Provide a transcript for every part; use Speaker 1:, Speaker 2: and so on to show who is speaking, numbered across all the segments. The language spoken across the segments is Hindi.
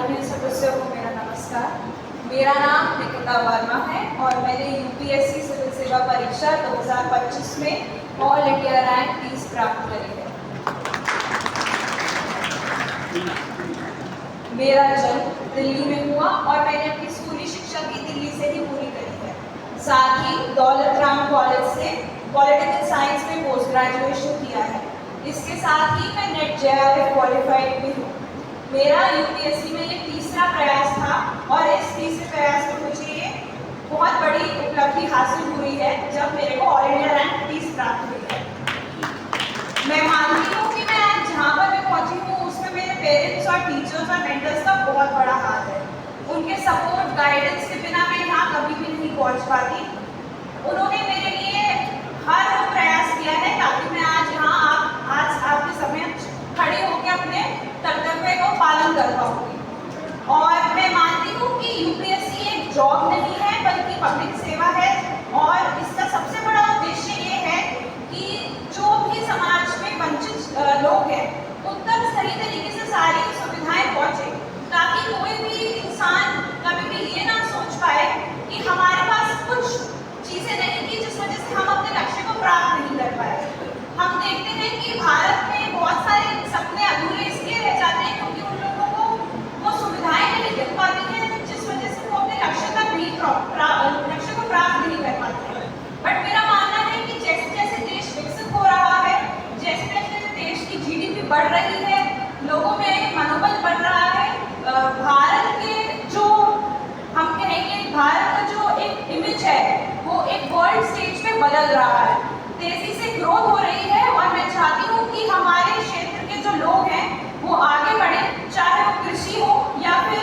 Speaker 1: माननीय सदस्यों को मेरा नमस्कार। मेरा नाम निकिता वर्मा है और मैंने यूपीएससी सिविल सेवा परीक्षा 2025 में ऑल इंडिया रैंक 30 प्राप्त करी है। मेरा जन्म दिल्ली में हुआ और मैंने अपनी स्कूली शिक्षा भी दिल्ली से ही पूरी करी है। साथ ही दौलत राम कॉलेज से पॉलिटिकल साइंस में पोस्ट ग्रेजुएशन किया है। इसके साथ ही मैं नेट जेआरएफ क्वालिफाइड भी हूँ। मेरा यूपीएससी में ये तीसरा प्रयास था और इस तीसरे प्रयास में मुझे ये बहुत बड़ी उपलब्धि हासिल हुई है जब मेरे को ऑल इंडिया रैंक 30 प्राप्त हुई है। मैं मानती हूँ कि मैं आज जहाँ पर मैं पहुँची हूँ उसमें मेरे पेरेंट्स और टीचर्स और मेंटर्स का बहुत बड़ा हाथ है। उनके सपोर्ट गाइडेंस के बिना मैं यहाँ कभी भी नहीं पहुँच पाती। उन्होंने मेरे लिए हर वो प्रयास किया है ताकि मैं आज यहाँ आज आपके समक्ष खड़े होकर अपने कर्तव्य को पालन कर पाऊंगी। और मैं मानती हूँ कि यूपीएससी एक जॉब नहीं है बल्कि पब्लिक सेवा है और इसका सबसे बड़ा उद्देश्य ये है कि जो भी समाज में वंचित लोग हैं उन तक सही तरीके से सारी सुविधाएं पहुँचे ताकि कोई भी इंसान कभी भी ये ना सोच पाए कि हमारे पास कुछ चीज़ें नहीं थी जिस वजह से हम अपने लक्ष्य को प्राप्त नहीं कर पाए। हम देखते हैं कि भारत में बहुत सारे सपने अधूरे इसलिए रह जाते हैं क्योंकि उन लोगों को वो सुविधाएं नहीं मिल पाती हैं जिस वजह से वो अपने लक्ष्य को प्राप्त नहीं कर पाते हैं। बट मेरा मानना है कि जैसे जैसे देश विकसित हो रहा है, जैसे जैसे देश की जीडीपी बढ़ रही है, लोगों में मनोबल बढ़ रहा है, भारत के जो हम कहेंगे भारत का जो एक इमेज है वो एक वर्ल्ड स्टेज पे बदल रहा है, तेजी से ग्रोथ हो रही है और मैं चाहती हूँ कि हमारे क्षेत्र के जो लोग हैं वो आगे बढ़ें, चाहे वो कृषि हो या फिर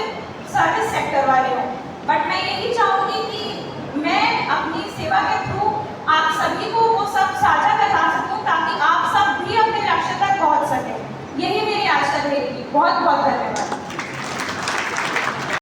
Speaker 1: सर्विस सेक्टर वाले हो। बट मैं यही चाहूँगी कि मैं अपनी सेवा के थ्रू आप सभी को वो सब साझा करा सकूँ ताकि आप सब भी अपने लक्ष्य तक पहुँच सकें। यही मेरी आशा रहेगी। बहुत बहुत धन्यवाद।